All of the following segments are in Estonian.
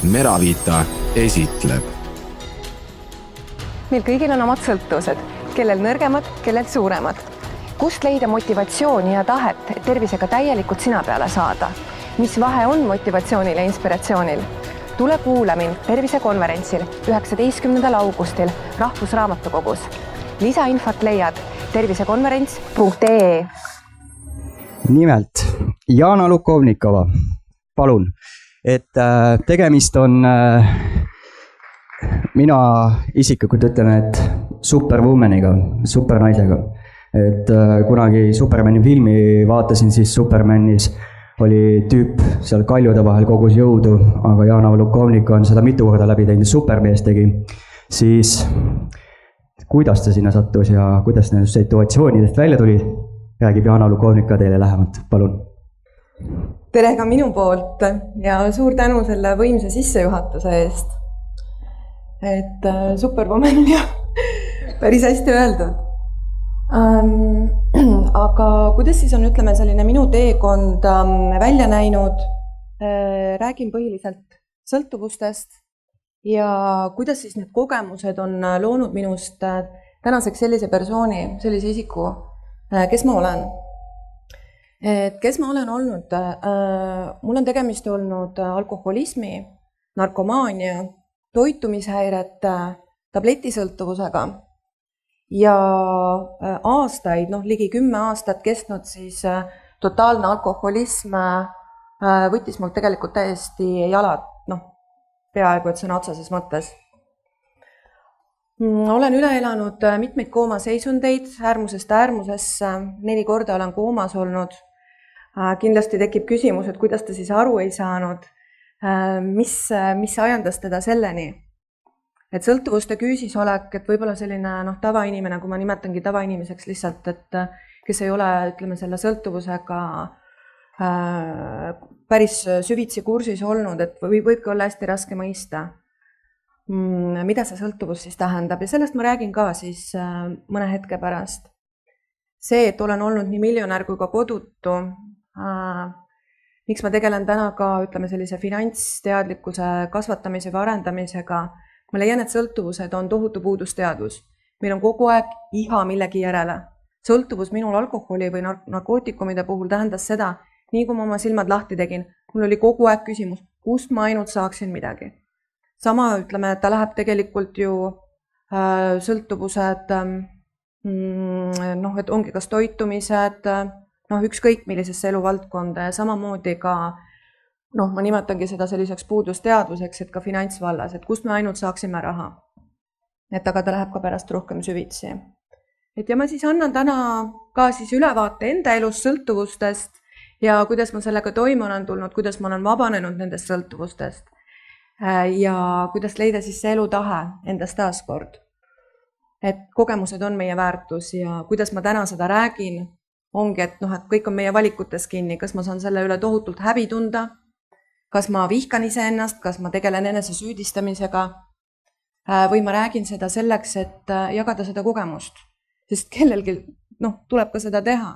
Meravita esitleb. Meil kõigil on omad sõltuvused, kellel nõrgemad, kellel suuremad. Kust leida motivatsiooni ja tahet, et tervisega täielikult sina peale saada? Mis vahe on motivatsioonil ja inspiratsioonil? Tule kuula mind tervisekonverentsil 19. augustil Rahvusraamatukogus. Lisainfot leiad tervisekonverents.ee. Nimelt, Jana Lukovnikova, palun, et tegemist on, mina isiklikult ütleme, et superwomaniga, supernaisega. Et kunagi Supermani filmi vaatasin, siis Supermanis oli tüüp seal kaljude vahel kogus jõudu, aga Jana Lukovnika on seda mitu korda läbi teinud, supermees tegi. Siis kuidas ta sinna sattus ja kuidas nendest situatsioonidest välja tuli, räägib Jana Lukovnika teile lähemalt, palun. Tere ka minu poolt ja suur tänu selle võimsa sissejuhatuse eest. Et superwoman on jah päris hästi öeldud. Aga kuidas siis on, ütleme, selline minu teekond välja näinud? Räägin põhiliselt sõltuvustest ja kuidas siis need kogemused on loonud minust tänaseks sellise persooni, sellise isiku, kes ma olen. Et kes ma olen olnud? Mul on tegemist olnud alkoholismi, narkomaania, toitumishäirete, tabletisõltuvusega ja aastaid, ligi 10 aastat kestnud siis totaalne alkoholism võttis mul tegelikult täiesti jalad, peaaegu et sõna otseses mõttes. Olen üle elanud mitmeid koomaseisundeid, äärmusest äärmusesse, 4 korda olen koomas olnud. Kindlasti tekib küsimus, et kuidas ta siis aru ei saanud, mis ajandas teda selleni. Et sõltuvuste küüsis olek, et võib-olla selline tavainimene, kui ma nimetangi tavainimeseks lihtsalt, et kes ei ole, ütleme, selle sõltuvusega päris süvitsi kursis olnud, et võibki olla hästi raske mõista, mida see sõltuvus siis tähendab ja sellest ma räägin ka siis mõne hetke pärast. See, et olen olnud nii miljonär kui ka kodutu, miks ma tegelen täna ka, ütleme, sellise finantsteadlikkuse kasvatamise või arendamisega, ma leian, et sõltuvused on tohutu puudusteadvus. Meil on kogu aeg iha millegi järele. Sõltuvus minul alkoholi või narkootikumide puhul tähendas seda, nii kui ma oma silmad lahti tegin, mul oli kogu aeg küsimus, kust ma ainult saaksin midagi. Sama, ütleme, et ta läheb tegelikult ju sõltuvused, et ongi kas toitumised, ükskõik millisesse eluvaldkonda ja samamoodi ka, ma nimetangi seda selliseks puudusteadvuseks, et ka finantsvallas, et kust me ainult saaksime raha. Et aga ta läheb ka pärast rohkem süvitsi. Et ja ma siis annan täna ka siis ülevaate enda elus sõltuvustest ja kuidas ma sellega toime olen tulnud, kuidas ma olen vabanenud nendest sõltuvustest ja kuidas leida siis see elutahe endast taaskord. Et kogemused on meie väärtus ja kuidas ma täna seda räägin, ongi, et kõik on meie valikutes kinni, kas ma saan selle üle tohutult häbi tunda, kas ma vihkan iseennast, kas ma tegelen enese süüdistamisega või ma räägin seda selleks, et jagada seda kogemust, sest kellelgi tuleb ka seda teha.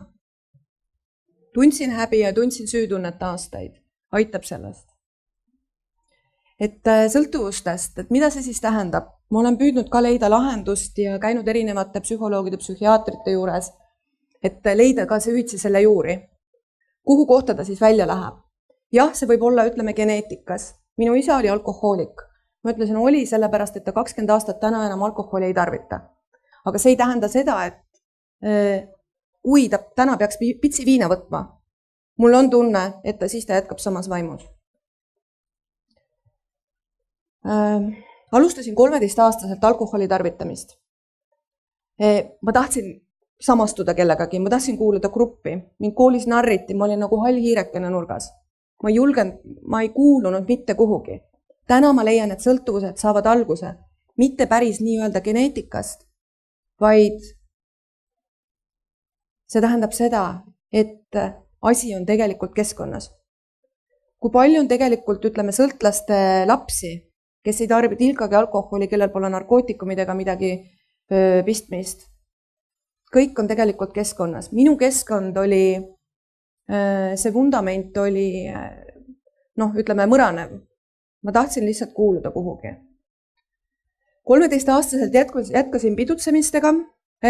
Tundsin häbi ja tundsin süütunnet aastaid, aitab sellest. Et sõltuvustest, et mida see siis tähendab? Ma olen püüdnud ka leida lahendust ja käinud erinevate psühholoogide, psühhiaatrite juures, et leida ka süvitsi selle juuri. Kuhu kohta ta siis välja läheb? Jah, see võib olla, ütleme, geneetikas. Minu isa oli alkohoolik. Ma ütlesin, oli sellepärast, et ta 20 aastat täna enam alkoholi ei tarvita. Aga see ei tähenda seda, et kui ta täna peaks pitsi viina võtma, mul on tunne, et siis ta jätkab samas vaimus. Alustasin 13-aastaselt alkoholi tarvitamist. Ma tahtsin samastuda kellegagi, ma tahtsin kuuluda gruppi. Mind koolis narriti, ma olin nagu hall hiirekene nurgas. Ma ei kuulunud mitte kuhugi. Täna ma leian, et sõltuvused saavad alguse mitte päris nii-öelda geneetikast, vaid see tähendab seda, et asi on tegelikult keskkonnas. Kui palju on tegelikult, ütleme, sõltlaste lapsi, kes ei tarbi tilkagi alkoholi, kellel pole narkootikumidega midagi pistmist. Kõik on tegelikult keskkonnas. Minu keskkond oli see vundament oli, ütleme, mõranev. ma tahtsin lihtsalt kuuluda kuhugi. 13-aastaselt jätkasin pidutsemistega,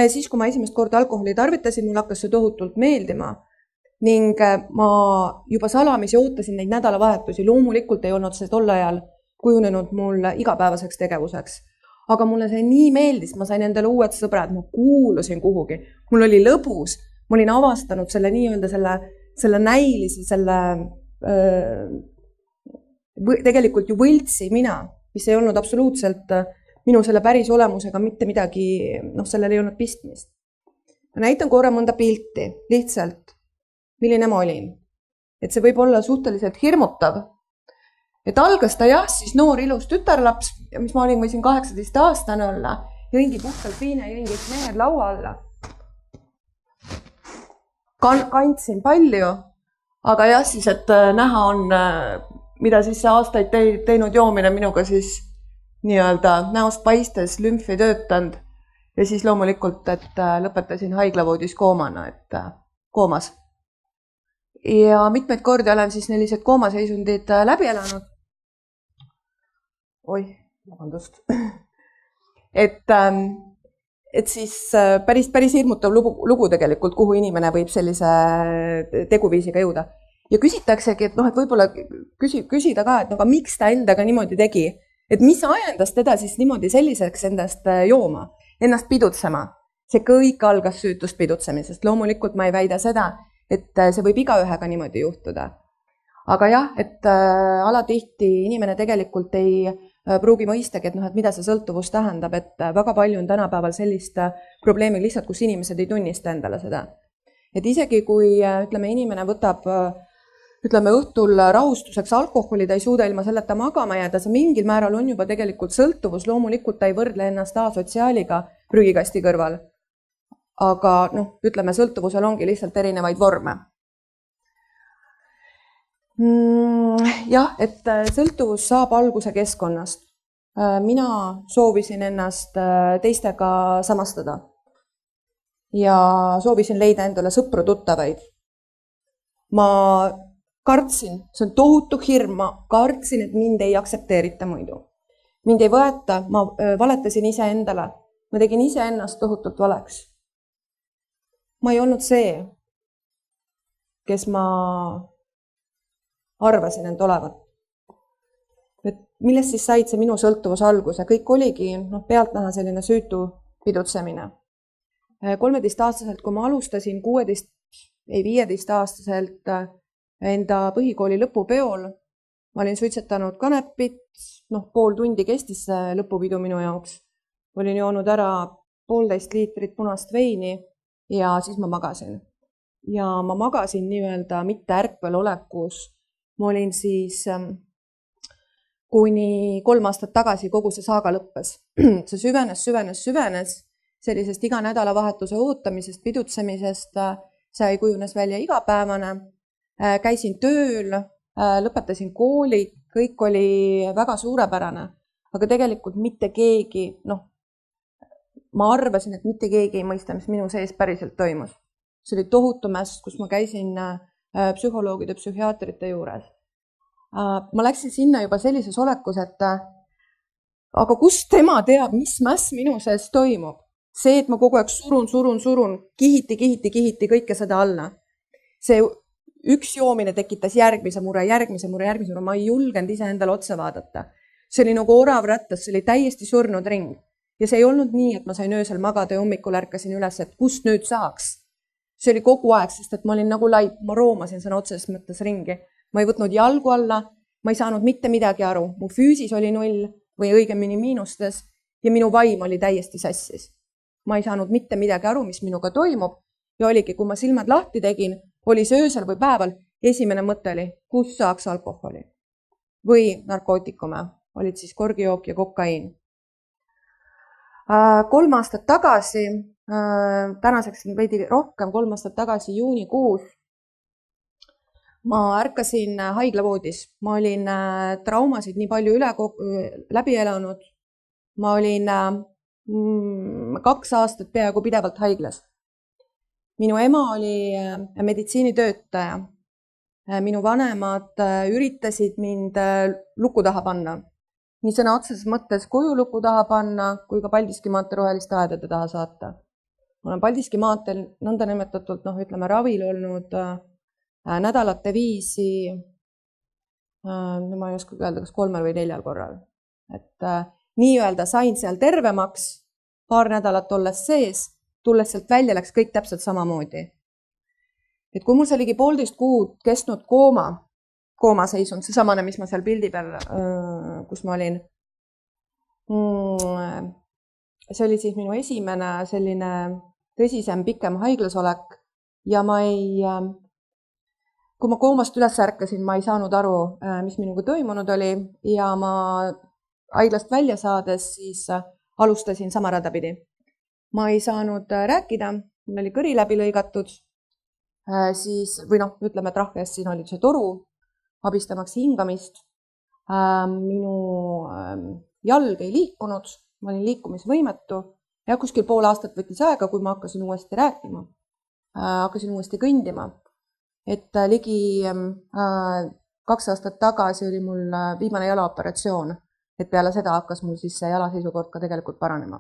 siis kui ma esimest korda alkoholi tarvitasin, mul hakkas see tohutult meeldima ning ma juba salamisi ootasin neid nädalavahetusi, loomulikult ei olnud see tol ajal kujunenud mul igapäevaseks tegevuseks. Aga mulle see nii meeldis, ma sain endale uued sõbrad, ma kuulusin kuhugi, mul oli lõbus, ma olin avastanud selle nii-öelda selle näilise, tegelikult ju võltsi mina, mis ei olnud absoluutselt minu selle päris olemusega mitte midagi, sellel ei olnud pistmist. Ma näitan korra mõnda pilti, lihtsalt, milline ma olin. Et see võib olla suhteliselt hirmutav. Et algas ta jah, siis noor ilus tütarlaps, mis ma olin, võisin 18-aastane olla, jõingi puhtalt viina, jõingi mehed laua alla. Kandsin palju, aga jah, siis, et näha on, mida siis see aastaid teinud joomine minuga siis nii-öelda näost paistes lümfi töötanud ja siis loomulikult, et lõpetasin haiglavoodis koomas. Ja mitmeid kordi olen siis sellised koomaseisundid läbi elanud. Vabandust. Et siis päris hirmutav lugu tegelikult, kuhu inimene võib sellise teguviisiga jõuda. Ja küsitaksegi, et võib-olla küsida ka, et aga miks ta endaga niimoodi tegi? Et mis ajendas teda siis niimoodi selliseks endast jooma, ennast pidutsema? See kõik algas süütust pidutsemisest. Loomulikult ma ei väida seda, et see võib igaühega niimoodi juhtuda. Aga jah, et alatihti inimene tegelikult ei pruugi mõistagi, et mida see sõltuvus tähendab, et väga palju on tänapäeval sellist probleemi lihtsalt, kus inimesed ei tunnista endale seda. Et isegi kui inimene võtab õhtul rahustuseks alkoholi, ta ei suuda ilma selleta magama jääda, see mingil määral on juba tegelikult sõltuvus, loomulikult ta ei võrdle ennast asotsiaaliga prügikasti kõrval. Aga sõltuvusel ongi lihtsalt erinevaid vorme. Jah, et sõltuvus saab alguse keskkonnast. Mina soovisin ennast teistega samastada ja soovisin leida endale sõpru tuttavaid. Ma kartsin, see on tohutu hirm, ma kartsin, et mind ei aksepteerita muidu. Mind ei võeta, ma valetasin ise endale, ma tegin ise ennast tohutult valeks. Ma ei olnud see, kes ma arvasin end olevat. Et millest siis said see minu sõltuvus alguse? Kõik oligi pealtnäha selline süütu pidutsemine. 13-aastaselt, kui ma alustasin 15-aastaselt enda põhikooli lõpupeol, ma olin suitsetanud kanepit, pool tundi kestis see lõpupidu minu jaoks. Olin joonud ära 1,5 liitrit punast veini ja siis ma magasin. Ja ma magasin nii-öelda mitte ärkvel olekus. Ma olin siis kuni 3 aastat tagasi kogu see saaga lõppes. See süvenes sellisest iga nädalavahetuse ootamisest, pidutsemisest, see kujunes välja igapäevane. Käisin tööl, lõpetasin kooli, kõik oli väga suurepärane, aga tegelikult mitte keegi, ma arvasin, et mitte keegi ei mõista, mis minu sees päriselt toimus. See oli tohutu mäss, kus ma käisin psühholoogide, psühhiaatrite juures. Ma läksin sinna juba sellises olekus, et aga kust tema teab, mis mäss minu sees toimub? See, et ma kogu aeg surun, kihiti kõike seda alla. See üks joomine tekitas järgmise mure, ma ei julgenud ise endale otsa vaadata. See oli nagu orav rattas, see oli täiesti surnud ring. Ja see ei olnud nii, et ma sain öösel magada ja hommikul ärkasin üles, et kust nüüd saaks. See oli kogu aeg, sest et ma olin nagu laip, ma roomasin sõna otseses mõttes ringi. Ma ei võtnud jalgu alla, ma ei saanud mitte midagi aru. Mu füüsis oli 0 või õigemini miinustes ja minu vaim oli täiesti sassis. Ma ei saanud mitte midagi aru, mis minuga toimub ja oligi, kui ma silmad lahti tegin, oli see öösel või päeval, esimene mõte oli, kus saaks alkoholi või narkootikume, olid siis korgijook ja kokaiin. 3 aastat tagasi, tänaseks veidi rohkem, 3 aastat tagasi juunikuus, ma ärkasin haiglavoodis. Ma olin traumasid nii palju läbi elanud. Ma olin 2 aastat peaaegu pidevalt haiglas. Minu ema oli meditsiinitöötaja. minu vanemad üritasid mind luku taha panna. Nii sõna otseses mõttes koju luku taha panna, kui ka Paldiski maantee roheliste aedade taha saata. Ma olen Paldiski maanteel nõndanimetatud, ütleme, ravil olnud nädalate viisi, ma ei oska öelda, kas 3 või 4 korral. Et nii-öelda sain seal tervemaks, paar nädalat olles sees, tulles sealt välja läks kõik täpselt samamoodi. Et kui mul see ligi 1,5 kuud kestnud koomaseisund, see samane, mis ma seal pildi peal, kus ma olin, see oli siis minu esimene selline tõsisem, pikem haiglasolek ja kui ma koomast üles ärkasin, ma ei saanud aru, mis minuga toimunud oli ja ma haiglast välja saades siis alustasin sama rada pidi. Ma ei saanud rääkida, mul oli kõri läbi lõigatud, ütleme, et rahvest siin oli see toru, abistamaks hingamist. Minu jalg ei liikunud, ma olin liikumisvõimetu ja kuskil pool aastat võttis aega, kui ma hakkasin uuesti rääkima, hakkasin uuesti kõndima. Et ligi 2 aastat tagasi oli mul viimane jalaoperatsioon, et peale seda hakkas mul siis see jalaseisukord ka tegelikult paranema.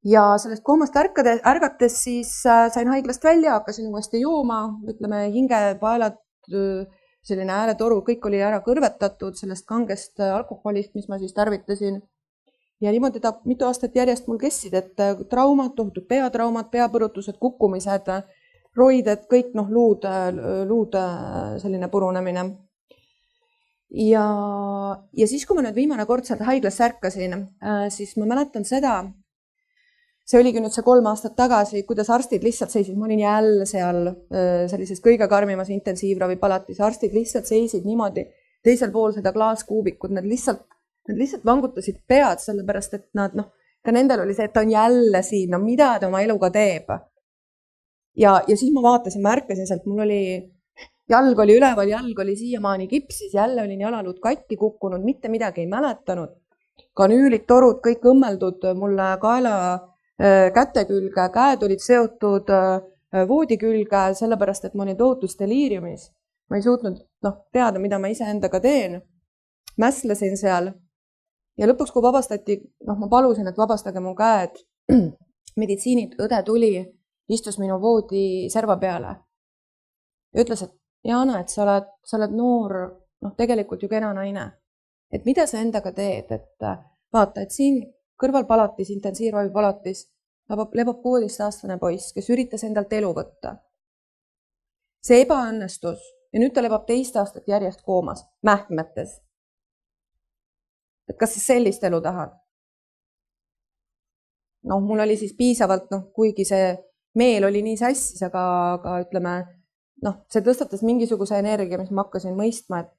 Ja sellest koomast ärgates siis sain haiglast välja, hakkasin uuesti jooma, ütleme, hingepaelad, selline hääletoru, kõik oli ära kõrvetatud sellest kangest alkoholist, mis ma siis tarvitasin. Ja niimoodi ta mitu aastat järjest mul kessid, et traumad, tohutud peatraumad, peapõrutused, kukkumised, roided, kõik luud selline purunemine. Ja siis, kui ma nüüd viimane kord sealt haiglasse ärkasin, siis ma mäletan seda, see oligi nüüd see 3 aastat tagasi, kuidas arstid lihtsalt seisid, ma olin jälle seal sellises kõige karmimas intensiivravipalatis, arstid lihtsalt seisid niimoodi teisel pool seda klaaskuubikut, nad lihtsalt vangutasid pead, sellepärast, et nad, ka nendel oli see, et ta on jälle siin, mida ta oma eluga teeb. Ja siis ma vaatasin, ma ärkasin sealt, mul oli, jalg oli üleval, jalg oli siiamaani kipsis, jälle olin jalaluud katki kukkunud, mitte midagi ei mäletanud. Kanüülid, torud, kõik õmmeldud mulle kaela käte külge, käed olid seotud voodi külge, sellepärast, et ma olin tohutus deliiriumis. Ma ei suutnud teada, mida ma iseendaga teen. Mäslesin seal ja lõpuks, kui vabastati, ma palusin, et vabastage mu käed. Meditsiinid, õde tuli, istus minu voodi serva peale ja ütles, et Jana, et sa oled noor, tegelikult ju kena naine. Et mida sa endaga teed, et vaata, et siin kõrvalpalatis, intensiivravipalatis lebab 16-aastane poiss, kes üritas endalt elu võtta. See ebaõnnestus ja nüüd ta lebab 2 aastat järjest koomas, mähkmetes. Et kas sa sellist elu tahad? Mul oli siis piisavalt, kuigi see meel oli nii sassis, aga ütleme, see tõstatas mingisuguse energia, mis ma hakkasin mõistma, et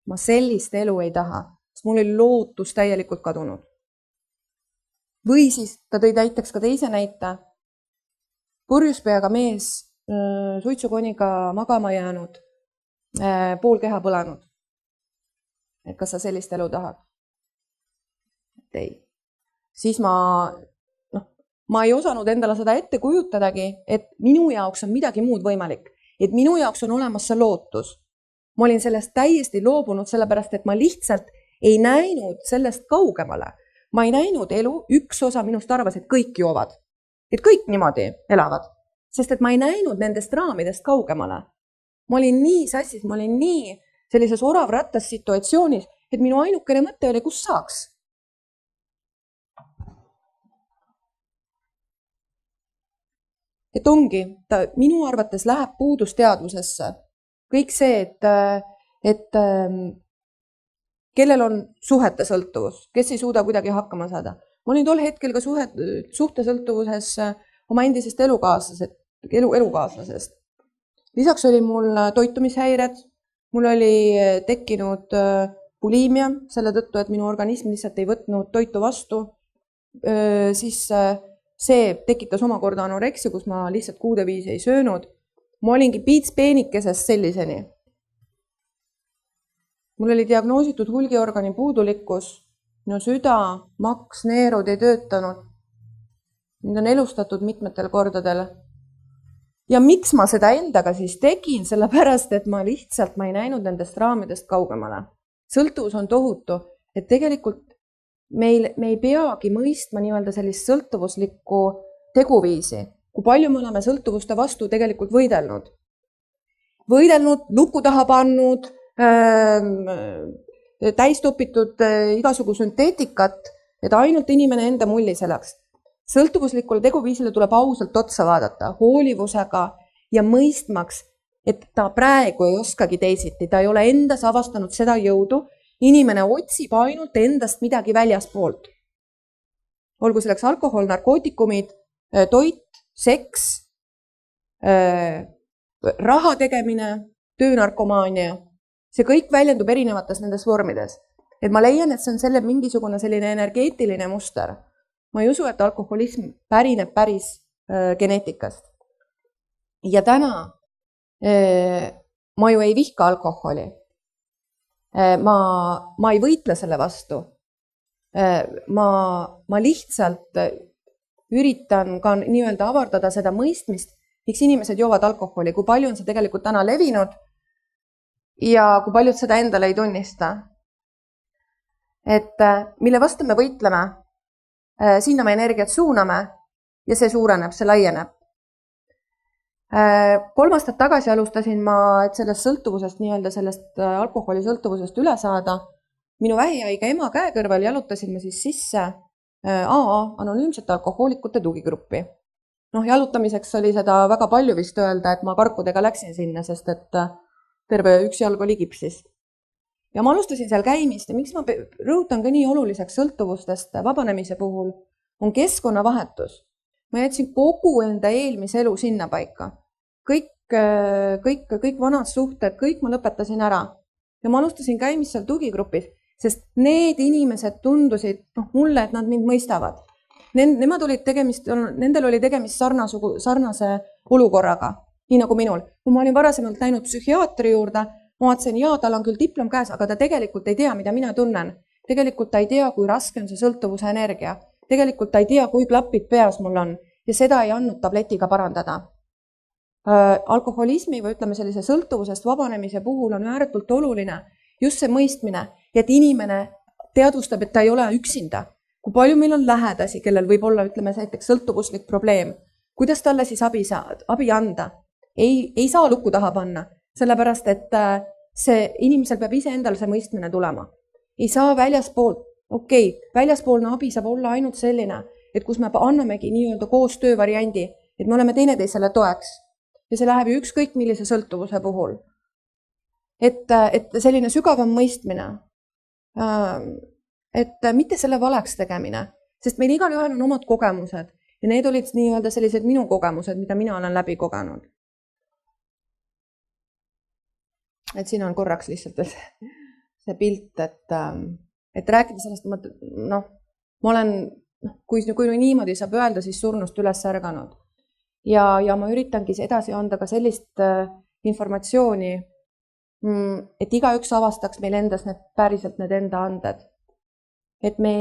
ma sellist elu ei taha, sest mul oli lootus täielikult kadunud. Või siis ta tõi näiteks ka teise näite, purjuspeaga mees, suitsukoniga magama jäänud, pool keha põlanud. Et kas sa sellist elu tahad? Et ei. Siis ma ei osanud endale seda ette kujutadagi, et minu jaoks on midagi muud võimalik, et minu jaoks on olemas see lootus. Ma olin sellest täiesti loobunud, sellepärast, et ma lihtsalt ei näinud sellest kaugemale. Ma ei näinud elu, üks osa minust arvas, et kõik joovad, et kõik niimoodi elavad, sest et ma ei näinud nendest raamidest kaugemale. Ma olin nii sassis, ma olin nii sellises oravrattas situatsioonis, et minu ainukene mõte oli, kus saaks. Et ongi, ta minu arvates läheb puudusteadvusesse. Kõik see, et kellel on suhete sõltuvus, kes ei suuda kuidagi hakkama saada. Ma olin tol hetkel ka suhtesõltuvuses oma endisest elukaaslasest. Lisaks oli mul toitumishäired, mul oli tekkinud bulimia, selle tõttu, et minu organism lihtsalt ei võtnud toitu vastu. Siis see tekitas omakorda anoreksia, kus ma lihtsalt kuude viisi ei söönud. Ma olingi piits peenikesest selliseni. Mul oli diagnoositud hulgiorgani puudulikkus, minu süda, maks, neerud ei töötanud. Mind on elustatud mitmetel kordadel. Ja miks ma seda endaga siis tegin, sellepärast, et ma lihtsalt ei näinud nendest raamidest kaugemale. Sõltuvus on tohutu, et tegelikult me ei peagi mõistma nii-öelda sellist sõltuvuslikku teguviisi, kui palju me oleme sõltuvuste vastu tegelikult võidelnud. Võidelnud, luku taha pannud, täistopitud igasugu sünteetikat, et ainult inimene enda mulli selleks. Sõltuvuslikule teguviisile tuleb ausalt otsa vaadata, hoolivusega ja mõistmaks, et ta praegu ei oskagi teisiti, ta ei ole endas avastanud seda jõudu, inimene otsib ainult endast midagi väljaspoolt. Olgu selleks alkohol, narkootikumid, toit, seks, raha tegemine, töönarkomaania, see kõik väljendub erinevates nendes vormides. Et ma leian, et see on mingisugune selline energeetiline muster. Ma ei usu, et alkoholism pärineb päris geneetikast. Ja täna ma ju ei vihka alkoholi. Ma ei võitle selle vastu. Ma lihtsalt üritan ka nii-öelda avardada seda mõistmist, miks inimesed joovad alkoholi, kui palju on see tegelikult täna levinud ja kui paljud seda endale ei tunnista. Et mille vastu me võitleme, sinna me energiat suuname ja see suureneb, see laieneb. 3 aastat tagasi alustasin ma, et sellest sõltuvusest, nii-öelda sellest alkoholi sõltuvusest üle saada. Minu vähihaige ema käekõrval jalutasin ma siis sisse AA, anonüümsete alkohoolikute tugigruppi. Jalutamiseks oli seda väga palju vist öelda, et ma karkudega läksin sinna, sest et terve üks jalg oli kipsis. Ja ma alustasin seal käimist ja miks ma rõhutan ka nii oluliseks sõltuvustest vabanemise puhul, on keskkonnavahetus. Ma jätsin kogu enda eelmise elu sinna paika. Kõik vanad suhted, kõik ma lõpetasin ära. Ja ma alustasin käimist seal tugigrupis, sest need inimesed tundusid mulle, et nad mind mõistavad. Nendel oli tegemist sarnase olukorraga, nii nagu minul. Kui ma olin varasemalt läinud psühhiaatri juurde, ma vaatasin, tal on küll diplom käes, aga ta tegelikult ei tea, mida mina tunnen. Tegelikult ta ei tea, kui raske on see sõltuvuse energia. Tegelikult ta ei tea, kui klapid peas mul on ja seda ei andnud tabletiga parandada. Alkoholismi või ütleme sellise sõltuvusest vabanemise puhul on ääretult oluline just see mõistmine, et inimene teadvustab, et ta ei ole üksinda. Kui palju meil on lähedasi, kellel võib olla, ütleme, näiteks sõltuvuslik probleem, kuidas talle siis abi anda? Ei saa luku taha panna, sellepärast, et see inimesel peab ise endal see mõistmine tulema. Ei saa väljaspoolt, väljaspoolne abi saab olla ainult selline, et kus me annamegi nii-öelda koostöö variandi, et me oleme teineteisele toeks. Ja see läheb ju ükskõik millise sõltuvuse puhul. Et selline sügavam mõistmine, et mitte selle valeks tegemine, sest meil igal ühel on omad kogemused ja need olid nii-öelda sellised minu kogemused, mida mina olen läbi kogenud. Et siin on korraks lihtsalt see pilt, et rääkida sellest, ma olen, kui niimoodi saab öelda, siis surnust üles ärganud. Ja ma üritangi edasi anda ka sellist informatsiooni, et igaüks avastaks meil endas päriselt need enda anded. Et me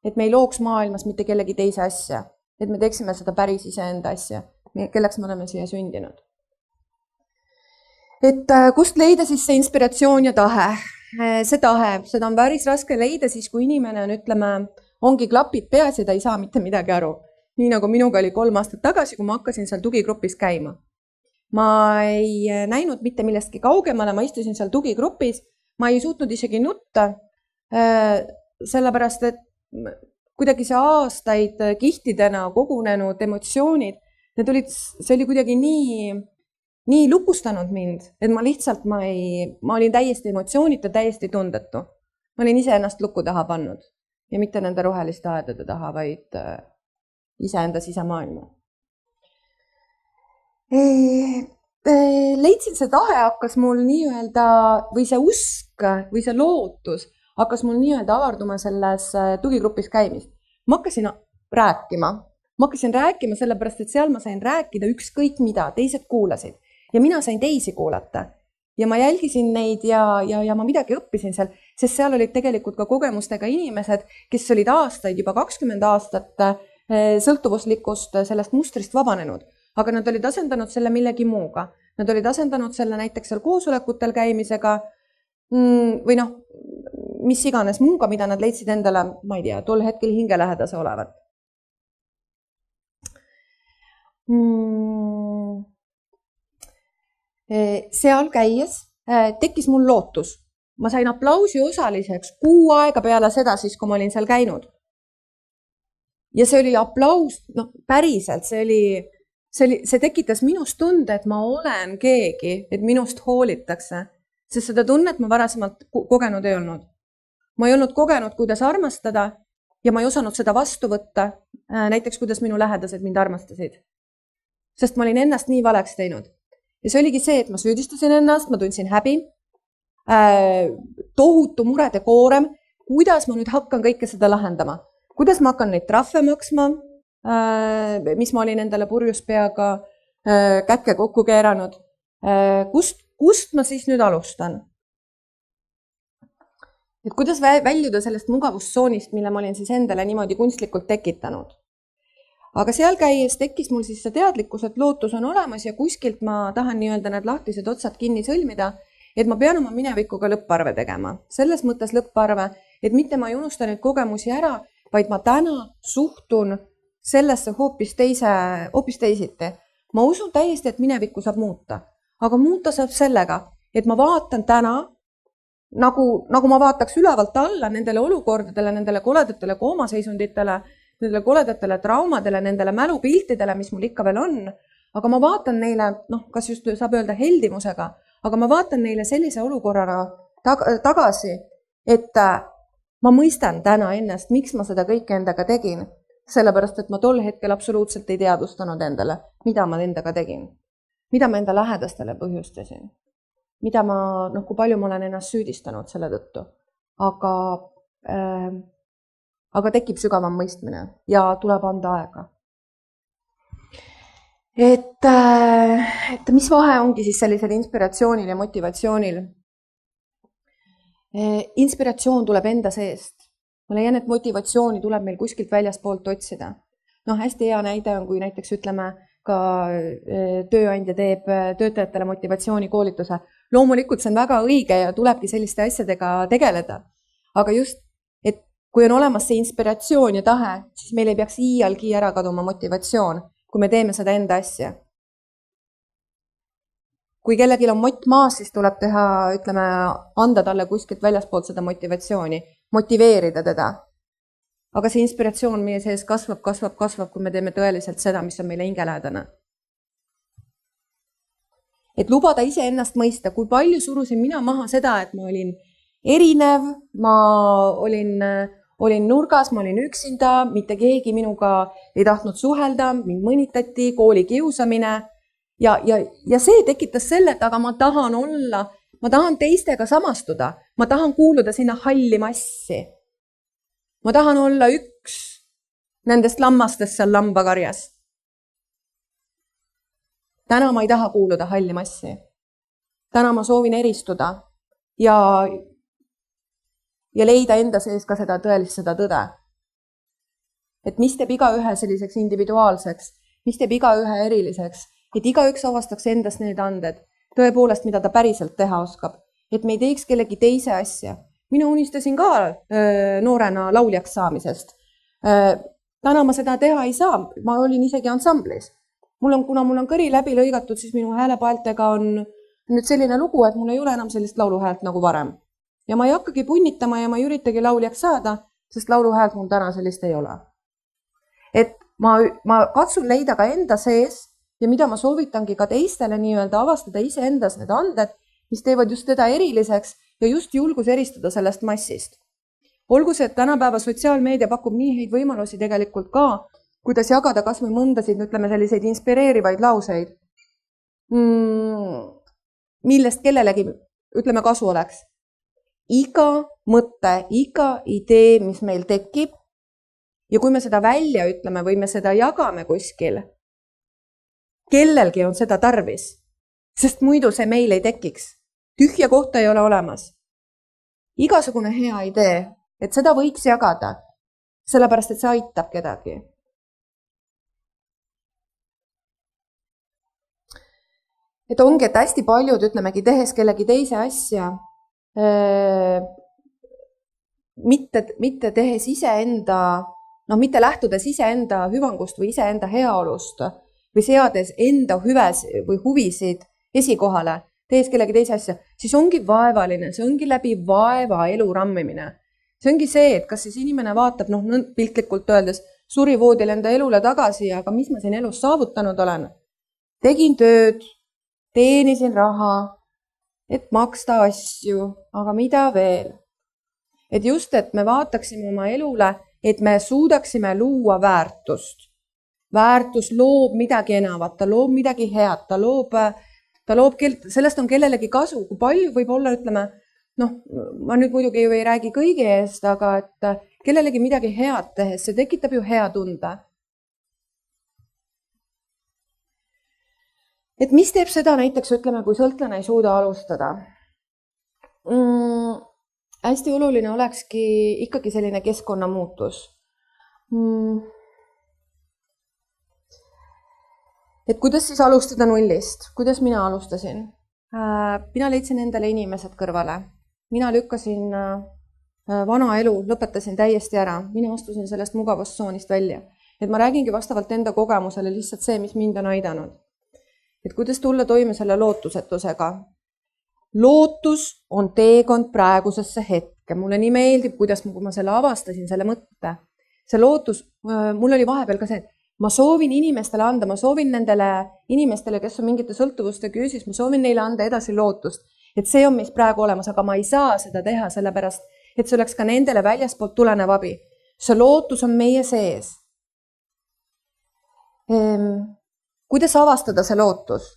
ei looks maailmas mitte kellegi teise asja, et me teeksime seda päris iseenda asja, kelleks me oleme siia sündinud. Et kust leida siis see inspiratsioon ja tahe? Seda on päris raske leida siis, kui inimene on, ütleme, ongi klapid peas ja ta ei saa mitte midagi aru. Nii nagu minuga oli 3 aastat tagasi, kui ma hakkasin seal tugigrupis käima. Ma ei näinud mitte millestki kaugemale, ma istusin seal tugigrupis, ma ei suutnud isegi nutta, sellepärast, et kuidagi see aastaid kihtidena kogunenud emotsioonid, see oli kuidagi nii lukustanud mind, et ma olin täiesti emotsioonita, täiesti tundetu. Ma olin ise ennast luku taha pannud ja mitte nende roheliste aedade taha, vaid iseenda sisemaailma. Leidsin see tahe hakkas mul nii-öelda, või see usk või see lootus hakkas mul nii-öelda avarduma selles tugigrupis käimist. Ma hakkasin rääkima sellepärast, et seal ma sain rääkida ükskõik mida, teised kuulasid. Ja mina sain teisi kuulata. Ja ma jälgisin neid ja ma midagi õppisin seal, sest seal olid tegelikult ka kogemustega inimesed, kes olid aastaid, juba 20 aastat sõltuvuslikust sellest mustrist vabanenud. aga nad olid asendanud selle millegi muuga. Nad olid asendanud selle näiteks seal koosolekutel käimisega või noh, mis iganes muuga, mida nad leidsid endale, ma ei tea, tol hetkel hingelähedase olevat. Seal käies tekkis mul lootus. Ma sain aplausi osaliseks 6 aega peale seda, siis kui ma olin seal käinud. Ja see oli aplaus, päriselt, see tekitas minust tunde, et ma olen keegi, et minust hoolitakse, sest seda tunnet ma varasemalt kogenud ei olnud. Ma ei olnud kogenud, kuidas armastada ja ma ei osanud seda vastu võtta, näiteks kuidas minu lähedased mind armastasid. Sest ma olin ennast nii valeks teinud. Ja see oligi see, et ma süüdistasin ennast, ma tundsin häbi, tohutu murede koorem, kuidas ma nüüd hakkan kõike seda lahendama. Kuidas ma hakkan neid trahve maksma, mis ma olin endale purjus peaga käkke kokku keeranud. Kust ma siis nüüd alustan? Et kuidas väljuda sellest mugavustsoonist, mille ma olin siis endale niimoodi kunstlikult tekitanud. Aga seal käies tekkis mul siis see teadlikkus, et lootus on olemas ja kuskilt ma tahan nii-öelda need lahtised otsad kinni sõlmida, et ma pean oma minevikuga lõpparve tegema. Selles mõttes lõpparve, et mitte ma ei unusta neid kogemusi ära, vaid ma täna suhtun sellesse hoopis teisiti. Ma usun täiesti, et minevikku saab muuta. Aga muuta saab sellega, et ma vaatan täna, nagu ma vaataks ülevalt alla nendele olukordadele, nendele koledatele koomaseisunditele, nendele koledatele traumadele, nendele mälupiltidele, mis mul ikka veel on, aga ma vaatan neile, kas just saab öelda heldimusega, aga ma vaatan neile sellise olukorrana tagasi, et ma mõistan täna ennast, miks ma seda kõike endaga tegin, sellepärast, et ma tol hetkel absoluutselt ei teadvustanud endale, mida ma endaga tegin, mida ma enda lähedastele põhjustasin, mida kui palju ma olen ennast süüdistanud selle tõttu, aga tekib sügavam mõistmine ja tuleb anda aega. Et mis vahe ongi siis sellisel inspiratsioonil ja motivatsioonil? Inspiratsioon tuleb enda seest. Ma leian, et motivatsiooni tuleb meil kuskilt väljaspoolt otsida. Hästi hea näide on, kui näiteks ütleme ka tööandja teeb töötajatele motivatsioonikoolituse. Loomulikult see on väga õige ja tulebki selliste asjadega tegeleda. Aga just, et kui on olemas see inspiratsioon ja tahe, siis meil ei peaks iialgi ära kaduma motivatsioon, kui me teeme seda enda asja. Kui kellelgi on mott maas, siis tuleb teha, anda talle kuskilt väljaspoolt seda motivatsiooni, motiveerida teda. Aga see inspiratsioon meie sees kasvab, kui me teeme tõeliselt seda, mis on meile hingelähedane. Et lubada ise ennast mõista, kui palju surusin mina maha seda, et ma olin erinev, ma olin nurgas, ma olin üksinda, mitte keegi minuga ei tahtnud suhelda, mind mõnitati, kooli kiusamine ja see tekitas selle, et aga ma tahan teistega samastuda, ma tahan kuuluda sinna halli massi. Ma tahan olla üks nendest lammastest seal lambakarjas. Täna ma ei taha kuuluda halli massi. Täna ma soovin eristuda ja leida enda sees ka seda tõde. Et mis teeb igaühe selliseks individuaalseks, mis teeb igaühe eriliseks, et igaüks avastaks endas need anded, tõepoolest, mida ta päriselt teha oskab, et me ei teeks kellegi teise asja. Mina unistasin ka noorena lauljaks saamisest. Täna ma seda teha ei saa, ma olin isegi ansamblis. Kuna mul on kõri läbi lõigatud, siis minu häälepaeltega on nüüd selline lugu, et mul ei ole enam sellist lauluhäält nagu varem. Ja ma ei hakkagi punnitama ja ma ei üritagi lauljaks saada, sest lauluhäält mul täna sellist ei ole. Et ma katsun leida ka enda sees ja mida ma soovitangi ka teistele nii-öelda avastada ise endas need anded, mis teevad just teda eriliseks ja just julgus eristada sellest massist. Olgu see, et tänapäeva sotsiaalmeedia pakub nii häid võimalusi tegelikult ka, kuidas jagada kas või mõndasid, selliseid inspireerivaid lauseid, millest kellelegi, kasu oleks. Iga mõte, iga idee, mis meil tekib ja kui me seda välja ütleme või me seda jagame kuskil, kellelgi on seda tarvis, sest muidu see meil ei tekiks. Tühja kohta ei ole olemas. Igasugune hea idee, et seda võiks jagada, sellepärast, et see aitab kedagi. et ongi, et hästi paljud, ütlemegi, tehes kellegi teise asja, mitte tehes iseenda, mitte lähtudes iseenda hüvangust või iseenda heaolust või seades enda hüves või huvisid esikohale, tehes kellegi teise asja, siis ongi vaevaline, see ongi läbi vaeva elu rammimine. See ongi see, et kas siis inimene vaatab, piltlikult öeldes, suri voodil enda elule tagasi, aga mis ma siin elus saavutanud olen? Tegin tööd, teenisin raha, et maksta asju, aga mida veel? Et just, et me vaataksime oma elule, et me suudaksime luua väärtust. Väärtus loob midagi enamat, ta loob midagi head, ta loob, sellest on kellelegi kasu, kui palju võib olla, ütleme, ma nüüd muidugi ju ei räägi kõigi eest, aga et kellelegi midagi head tehes, see tekitab ju hea tunde. Et mis teeb seda näiteks, ütleme, kui sõltlane ei suuda alustada? Hästi oluline olekski ikkagi selline keskkonnamuutus. Et kuidas siis alustada nullist? Kuidas mina alustasin? Mina leidsin endale inimesed kõrvale. Mina lükkasin vana elu, lõpetasin täiesti ära. Mina astusin sellest mugavustsoonist välja. Et ma räägingi vastavalt enda kogemusele lihtsalt see, mis mind on aidanud. Et kuidas tulla toime selle lootusetusega? Lootus on teekond praegusesse hetke. Mulle nii meeldib, kuidas ma selle avastasin, selle mõtte. See lootus, mul oli vahepeal ka see, et ma soovin inimestele anda, ma soovin nendele inimestele, kes on mingite sõltuvuste küüsis, ma soovin neile anda edasi lootust, et see on meis praegu olemas, aga ma ei saa seda teha sellepärast, et see oleks ka nendele väljaspoolt tulenev abi. See lootus on meie sees. Kuidas avastada see lootus?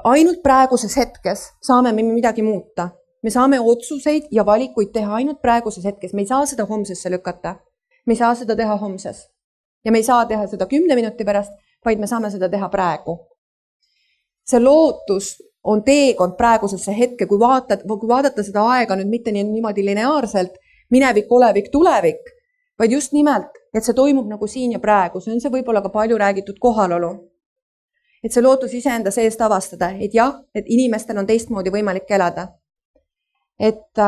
Ainult praeguses hetkes saame me midagi muuta. Me saame otsuseid ja valikuid teha ainult praeguses hetkes. Me ei saa seda homsesse lükata. Me ei saa seda teha homses. Ja me ei saa teha seda 10 minuti pärast, vaid me saame seda teha praegu. See lootus on teekond praegusesse hetke, kui vaadata seda aega nüüd mitte niimoodi lineaarselt, minevik, olevik, tulevik, vaid just nimelt, et see toimub nagu siin ja praegu. See on see võib-olla ka palju räägitud kohalolu. Et see lootus iseenda seest avastada, et jah, et inimestel on teistmoodi võimalik elada. Et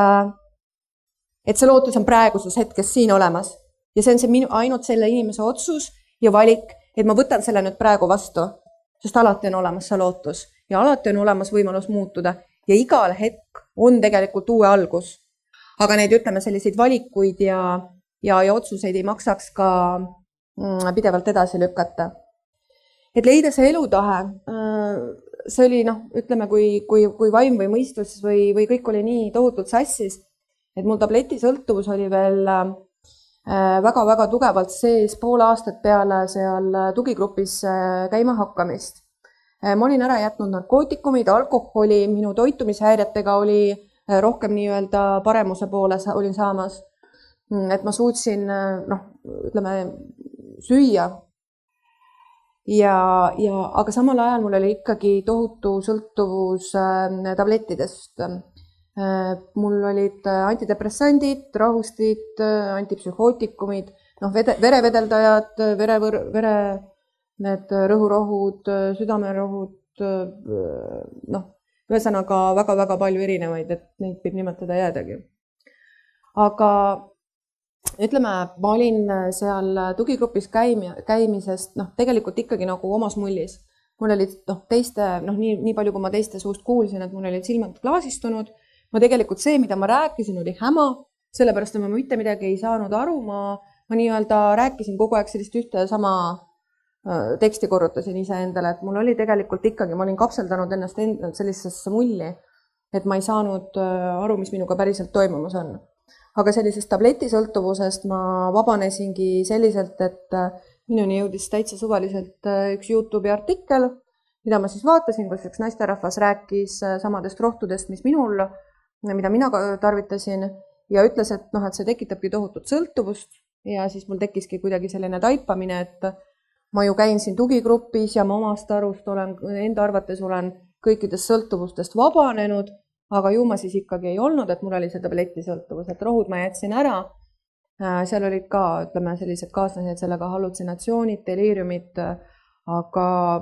see lootus on praeguses hetkes siin olemas. Ja see on ainult selle inimese otsus ja valik, et ma võtan selle nüüd praegu vastu, sest alati on olemas see lootus ja alati on olemas võimalus muutuda ja igal hetk on tegelikult uue algus. Aga neid, ütleme, selliseid valikuid ja otsuseid ei maksaks ka pidevalt edasi lükata. Et leida see elutahe, see oli, ütleme, kui vaim või mõistus või kõik oli nii tohutult sassis, et mul tabletisõltuvus oli veel väga-väga tugevalt sees pool aastat peale seal tugigrupis käima hakkamist. Ma olin ära jätnud narkootikumid, alkoholi, minu toitumishäiretega oli rohkem nii-öelda paremuse poole olin saamas. Et ma suutsin, ütleme, süüa. Aga samal ajal mul oli ikkagi tohutu sõltuvus tablettidest. Mul olid antidepressandid, rahustid, antipsühhootikumid, verevedeldajad, need rõhurohud, südamerohud, ühesõnaga väga-väga palju erinevaid, et neid võib nimetada jäädagi. Aga ütleme, ma olin seal tugigrupis käimisest, tegelikult ikkagi nagu omas mullis. Mul olid nii palju, kui ma teiste suust kuulsin, et mul olid silmad klaasistunud. Ma tegelikult see, mida ma rääkisin, oli häma, sellepärast, et ma mitte midagi ei saanud aru. Ma nii-öelda rääkisin kogu aeg sellist ühte ja sama teksti korrutasin ise endale, et mul oli tegelikult ikkagi, ma olin kapseldanud ennast sellisesse mulli, et ma ei saanud aru, mis minuga päriselt toimumas on. Aga sellisest tabletisõltuvusest ma vabanesingi selliselt, et minuni jõudis täitsa suvaliselt üks YouTube'i artikkel, mida ma siis vaatasin, kus üks naisterahvas rääkis samadest rohtudest, mida mina tarvitasin ja ütles, et see tekitabki tohutut sõltuvust ja siis mul tekkiski kuidagi selline taipamine, et ma ju käin siin tugigrupis ja ma omast arust enda arvates olen kõikidest sõltuvustest vabanenud, aga ju ma siis ikkagi ei olnud, et mul oli see tabletisõltuvus, et rohud ma jätsin ära. Seal olid ka, ütleme, sellised kaaslased sellega hallutsinatsioonid, deliiriumid, aga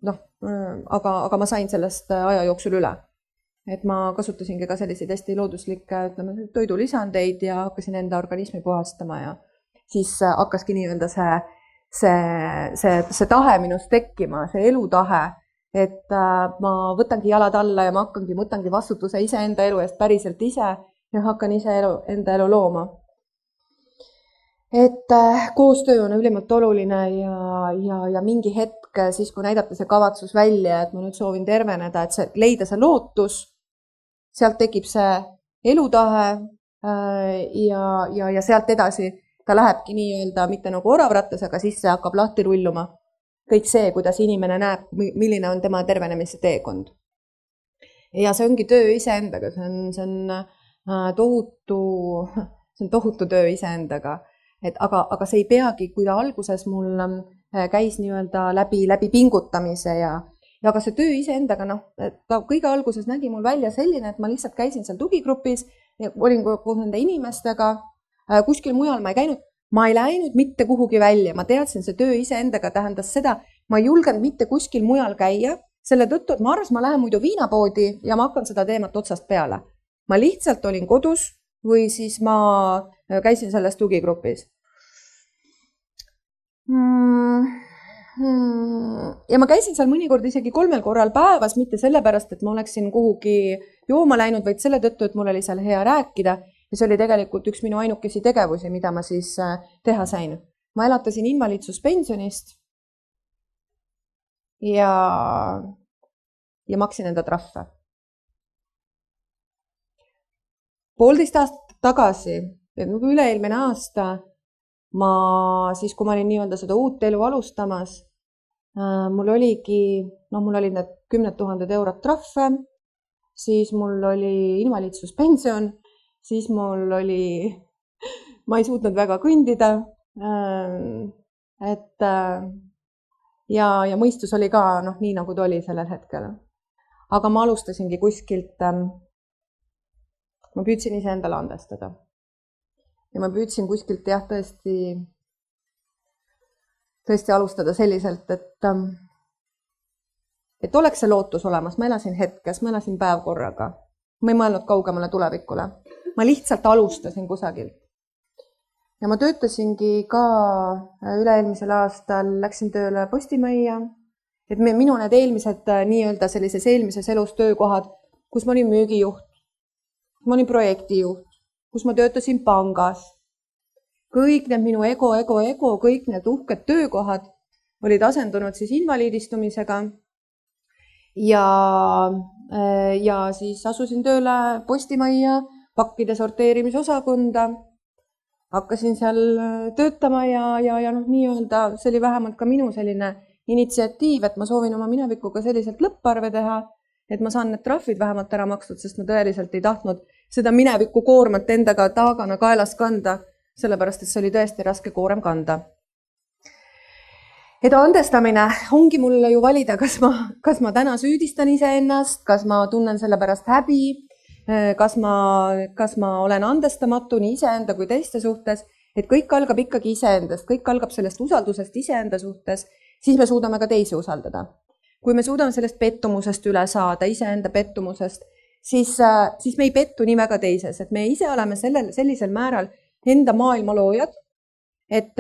noh, aga ma sain sellest aja jooksul üle. Et ma kasutasingi ka selliseid hästi looduslikke, ütleme, toidulisandeid ja hakkasin enda organismi puhastama ja siis hakkaski nii-öelda see tahe minust tekkima, see elutahe, et ma võtangi jalad alla ja ma võtangi vastutuse iseenda elu eest päriselt ise ja hakkan ise enda elu looma. Et koostöö on ülimalt oluline ja mingi hetk siis, kui näidata see kavatsus välja, et ma nüüd soovin terveneda, et leida see lootus, sealt tekib see elutahe ja sealt edasi ta lähebki nii-öelda mitte nagu oravrattas, aga siis see hakkab lahti rulluma. Kõik see, kuidas inimene näeb, milline on tema tervenemise teekond. Ja see ongi töö iseendaga, see on tohutu töö iseendaga. Aga see ei peagi, kui ta alguses mul käis nii-öelda läbi pingutamise ja ka see töö iseendaga, ta kõige alguses nägi mul välja selline, et ma lihtsalt käisin seal tugigrupis, olin koos nende inimestega, kuskil mujal ma ei käinud, ma ei läinud mitte kuhugi välja, ma teadsin, see töö iseendaga tähendas seda, ma ei julgenud mitte kuskil mujal käia, selle tõttu, et ma arvasin, ma lähen muidu viinapoodi ja ma hakkan seda teemat otsast peale. Ma lihtsalt olin kodus või siis ma käisin selles tugigrupis. Ja ma käisin seal mõnikord isegi 3 korral päevas, mitte sellepärast, et ma oleksin kuhugi jooma läinud, vaid selle tõttu, et mul oli seal hea rääkida ja see oli tegelikult üks minu ainukesi tegevusi, mida ma siis teha sain. Ma elatasin invaliidsuspensionist ja maksin enda trahve. 1,5 aastat tagasi, üle-eelmine aasta, siis kui ma olin nii-öelda seda uut elu alustamas, mul oli need 10 000 eurot trahve, siis mul oli invaliidsuspension, siis mul oli, ma ei suutnud väga kõndida, ja mõistus oli ka nii, nagu ta oli sellel hetkel. Aga ma alustasingi kuskilt, ma püüdsin ise endale andestada. Ja ma püüdsin kuskilt tõesti alustada selliselt, et oleks see lootus olemas. Ma elasin hetkes, ma elasin päev korraga. Ma ei mõelnud kaugemale tulevikule. Ma lihtsalt alustasin kusagilt. Ja ma töötasingi ka üle-eelmisel aastal, läksin tööle Postimajja. Et minu need eelmised nii-öelda sellises eelmises elus töökohad, kus ma olin müügijuht, ma olin projektijuht, kus ma töötasin pangas. Kõik need minu ego, kõik need uhked töökohad olid asendunud siis invaliidistumisega ja siis asusin tööle Postimajja pakkide sorteerimisosakonda. Hakkasin seal töötama ja nii-öelda see oli vähemalt ka minu selline initsiatiiv, et ma soovin oma minevikuga selliselt lõpparve teha, et ma saan need trahvid vähemalt ära makstud, sest ma tõeliselt ei tahtnud seda mineviku koormat endaga taagana kaelas kanda, sellepärast, et see oli tõesti raske koorem kanda. Et andestamine ongi mulle ju valida, kas ma täna süüdistan iseennast, kas ma tunnen selle pärast häbi, kas ma olen andestamatu nii iseenda kui teiste suhtes, et kõik algab ikkagi iseendast, kõik algab sellest usaldusest iseenda suhtes, siis me suudame ka teisi usaldada. Kui me suudame sellest pettumusest üle saada, iseenda pettumusest, siis me ei pettu nii väga teises, et me ise oleme sellisel määral enda maailma loojad, et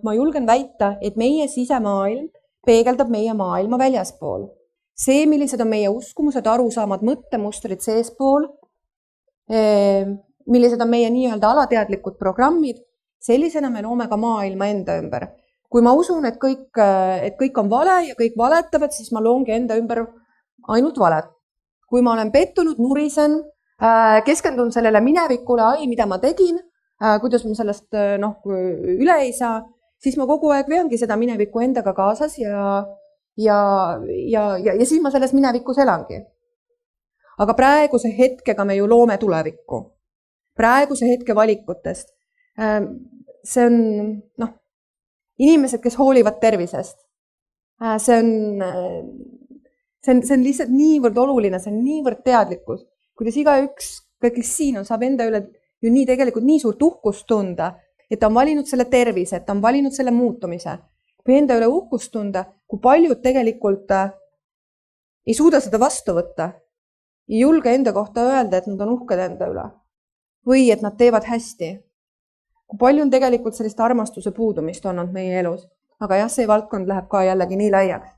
ma julgen väita, et meie sisemaailm peegeldab meie maailma väljaspool. See, millised on meie uskumused, arusaamad, mõttemustrid seespool, millised on meie nii-öelda alateadlikud programmid, sellisena me loome ka maailma enda ümber. Kui ma usun, et kõik on vale ja kõik valetavad, siis ma loongi enda ümber ainult valet. Kui ma olen pettunud, nurisen, keskendun sellele minevikule, mida ma tegin, kuidas ma sellest üle ei saa, siis ma kogu aeg veangi seda minevikku endaga kaasas ja siis ma selles minevikus elangi. Aga praeguse hetkega me ju loome tulevikku. Praeguse hetke valikutest. See on, inimesed, kes hoolivad tervisest. See on lihtsalt niivõrd oluline, see on niivõrd teadlikkus. Kuidas igaüks, kes siin on, saab enda üle ju tegelikult nii suurt uhkust tunda, et ta on valinud selle tervise, et ta on valinud selle muutumise. Või enda üle uhkust tunda, kui paljud tegelikult ei suuda seda vastu võtta. Ei julge enda kohta öelda, et nad on uhked enda üle. Või et nad teevad hästi. Kui palju on tegelikult sellist armastuse puudumist olnud meie elus. Aga jah, see valdkond läheb ka jällegi nii laiaks.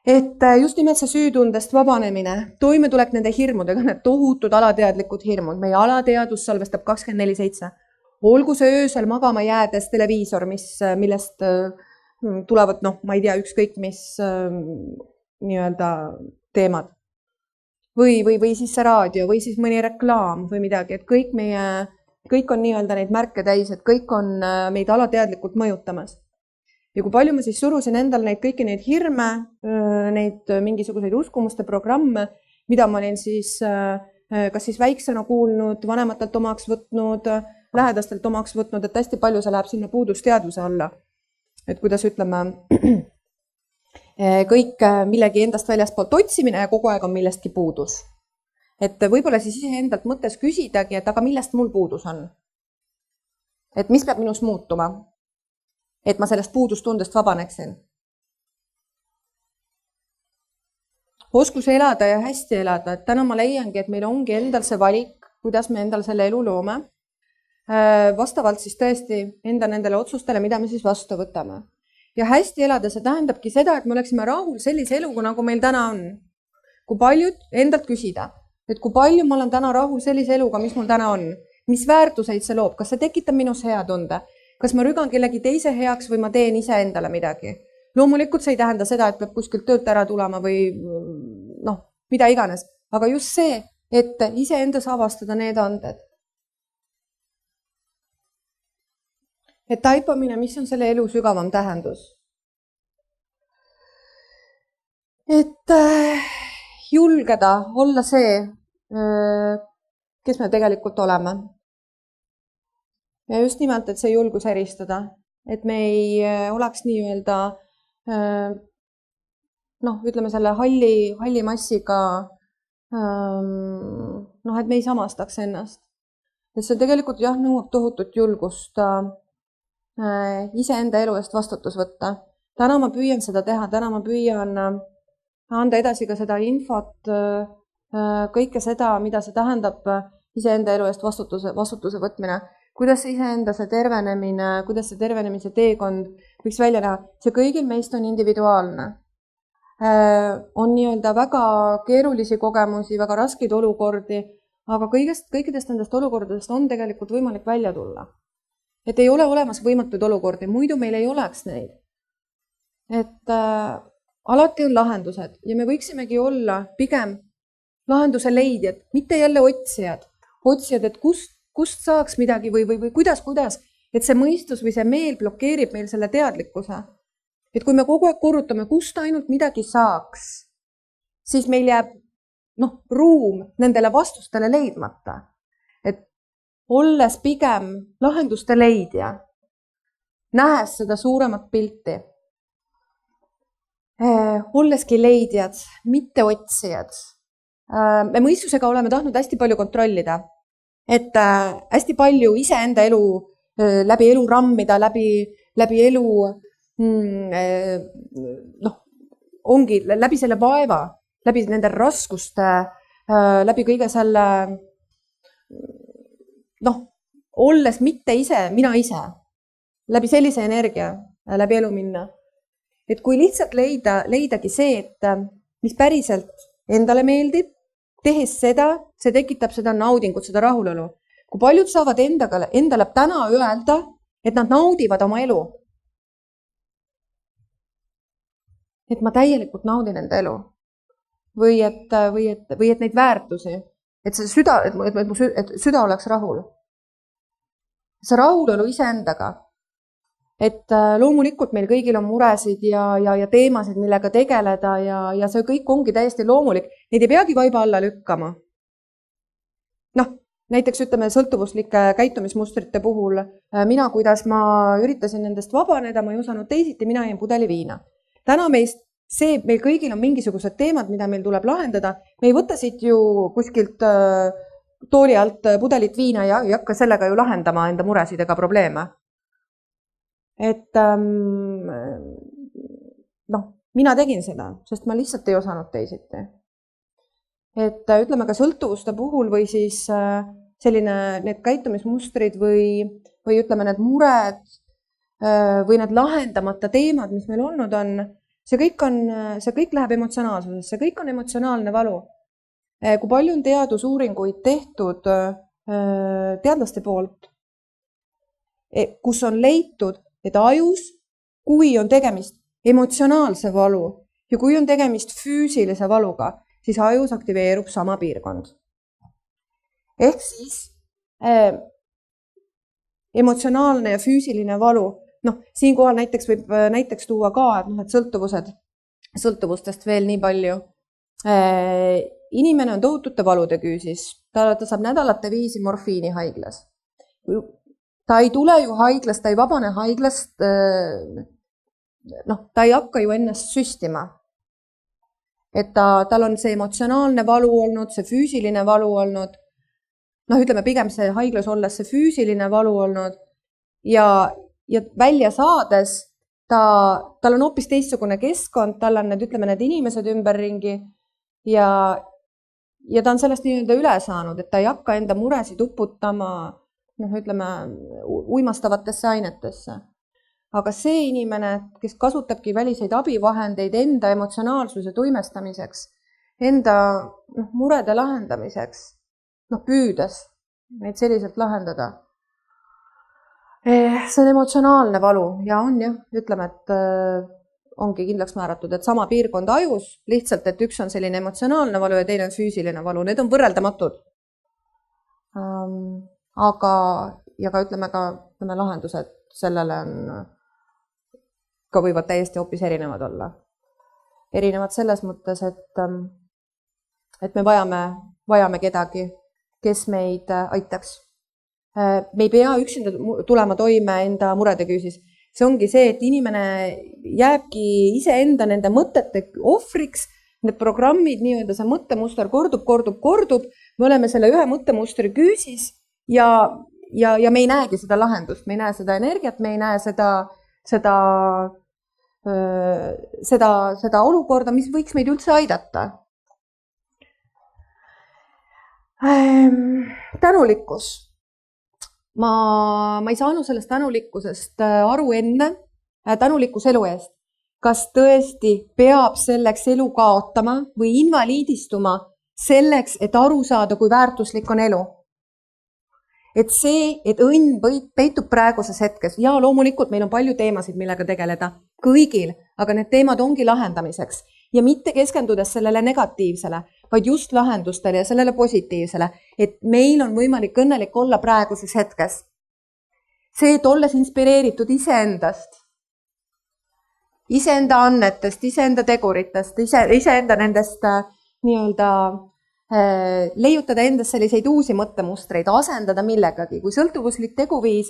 Et just nimelt see süütundest vabanemine, toimetulek nende hirmudega, need tohutud alateadlikud hirmud. Meie alateadus salvestab 24/7. Olgu see öösel magama jäädes televiisor, millest tulevad, ma ei tea, ükskõik mis nii-öelda teemad. Või siis see raadio, või siis mõni reklaam või midagi, et kõik on nii-öelda neid märke täis, et kõik on meid alateadlikult mõjutamas. Ja kui palju ma siis surusin endal kõiki neid hirme, neid mingisuguseid uskumuste programme, mida ma olin siis kas siis väiksena kuulnud, vanematelt omaks võtnud, lähedastelt omaks võtnud, et hästi palju see läheb sinna puudusteadvuse alla. Et kuidas ütleme, kõik millegi endast väljaspoolt otsimine ja kogu aeg on millestki puudus. Et võib-olla siis ise endalt mõttes küsidagi, et aga millest mul puudus on? Et mis peab minus muutuma? Et ma sellest puudustundest vabaneksin. Oskus elada ja hästi elada, et täna ma leiangi, et meil ongi endal see valik, kuidas me endal selle elu loome. Vastavalt siis tõesti enda nendele otsustele, mida me siis vastu võtame. Ja hästi elada, see tähendabki seda, et me oleksime rahul sellise eluga, nagu meil täna on. Kui paljud endalt küsida, et kui palju ma olen täna rahul sellise eluga, mis mul täna on, mis väärtuseid see loob, kas see tekitab minus hea tunde, kas ma rügan kellegi teise heaks või ma teen ise endale midagi. Loomulikult see ei tähenda seda, et peab kuskilt töölt ära tulema või mida iganes, aga just see, et ise endas avastada need anded. Et taipamine, mis on selle elu sügavam tähendus. Et julgeda olla see, kes me tegelikult oleme. Ja just nimelt, et see julgus eristada, et me ei oleks nii-öelda ütleme selle halli massiga, et me ei samastaks ennast. Et see tegelikult nõuab tohutut julgust iseenda elu eest vastutus võtta. Täna ma püüan seda teha, täna ma püüan anda edasi ka seda infot, kõike seda, mida see tähendab iseenda elu eest vastutuse võtmine. Kuidas iseenda see tervenemine, kuidas see tervenemise teekond võiks välja näha. See kõigil meist on individuaalne. On nii-öelda väga keerulisi kogemusi, väga raskeid olukordi, aga kõikidest nendest olukordadest on tegelikult võimalik välja tulla. Et ei ole olemas võimatuid olukordi, muidu meil ei oleks neid. Et alati on lahendused ja me võiksimegi olla pigem lahenduse leidjad, mitte jälle otsijad. Otsijad, et kust saaks midagi või kuidas, et see mõistus või see meel blokeerib meil selle teadlikkuse. Et kui me kogu aeg korrutame, kust ainult midagi saaks, siis meil jääb ruum nendele vastustele leidmata. Et olles pigem lahenduste leidja, nähes seda suuremat pilti, olleski leidjad, mitte otsijad. Me mõistusega oleme tahtnud hästi palju kontrollida, et hästi palju iseenda elu läbi elu rammida, läbi elu ongi läbi selle vaeva, läbi nende raskuste, läbi kõige selle olles mitte ise, mina ise, läbi sellise energia läbi elu minna. Et kui lihtsalt leidagi see, et mis päriselt endale meeldib, tehes seda, see tekitab seda naudingut, seda rahulolu. Kui paljud saavad endale täna öelda, et nad naudivad oma elu. Et ma täielikult naudin enda elu. Või et neid väärtusi. Et süda oleks rahul. See rahulolu iseendaga. Et loomulikult meil kõigil on muresid ja teemasid, millega tegeleda ja see kõik ongi täiesti loomulik. Neid ei peagi vaiba alla lükkama. Näiteks ütleme sõltuvuslike käitumismustrite puhul, mina, kuidas ma üritasin nendest vabaneda, ma ei osanud teisiti, mina jäin pudeli viina. Täna meil kõigil on mingisugused teemad, mida meil tuleb lahendada. Me ei võta siit ju kuskilt tooli alt pudelit viina ja ei hakka sellega ju lahendama enda muresid ega probleeme. Et mina tegin seda, sest ma lihtsalt ei osanud teisiti. Et ütleme ka sõltuvuste puhul või siis selline need käitumismustrid või ütleme need mured või need lahendamata teemad, mis meil olnud on, see kõik läheb emotsionaalsusesse, see kõik on emotsionaalne valu. Kui palju on teadusuuringuid tehtud teadlaste poolt, kus on leitud, et ajus, kui on tegemist emotsionaalse valu ja kui on tegemist füüsilise valuga, siis ajus aktiveerub sama piirkond. Ehk siis emotsionaalne ja füüsiline valu, siinkohal näiteks võib näiteks tuua ka, et sõltuvustest veel nii palju. Inimene on tohutute valude küüsis, ta saab nädalate viisi morfiini haiglas. Ta ei tule ju haiglast, ta ei vabane haiglast, ta ei hakka ju ennast süstima. Et tal on see emotsionaalne valu olnud, see füüsiline valu olnud, ütleme pigem see haiglas olles see füüsiline valu olnud ja välja saades tal on hoopis teistsugune keskkond, tal on need inimesed ümberringi ja ta on sellest nii-öelda üle saanud, et ta ei hakka enda muresid uputama uimastavatesse ainetesse. Aga see inimene, kes kasutabki väliseid abivahendeid enda emotsionaalsuse tuimestamiseks, enda murede lahendamiseks, püüdes neid selliselt lahendada. See on emotsionaalne valu ja on jah, ütleme, et ongi kindlaks määratud, et sama piirkond ajus, lihtsalt, et üks on selline emotsionaalne valu ja teine on füüsiline valu, need on võrreldamatud. Aga ütleme lahendused sellele ka võivad täiesti hoopis erinevad olla. Erinevad selles mõttes, et me vajame kedagi, kes meid aitaks. Me ei pea üksinda tulema toime enda murede küüsis. See ongi see, et inimene jääbki iseenda nende mõtete ohvriks, need programmid, nii-öelda see mõttemuster kordub. Me oleme selle ühe mõttemustri küüsis ja me ei näegi seda lahendust, me ei näe seda energiat, me ei näe seda olukorda, mis võiks meid üldse aidata. Tänulikkus. Ma ei saanud sellest tänulikkusest aru enne, tänulikkus elu eest. Kas tõesti peab selleks elu kaotama või invaliidistuma selleks, et aru saada, kui väärtuslik on elu? Et see, et õnn peitub praeguses hetkes. Ja loomulikult meil on palju teemasid, millega tegeleda kõigil, aga need teemad ongi lahendamiseks. Ja mitte keskendudes sellele negatiivsele, vaid just lahendustele ja sellele positiivsele, et meil on võimalik õnnelik olla praeguses hetkes. See, et olles inspireeritud iseendast, iseenda annetest, iseenda teguritest, iseenda nendest nii-öelda leiutada endas selliseid uusi mõttemustreid, asendada millegagi, kui sõltuvuslik teguviis,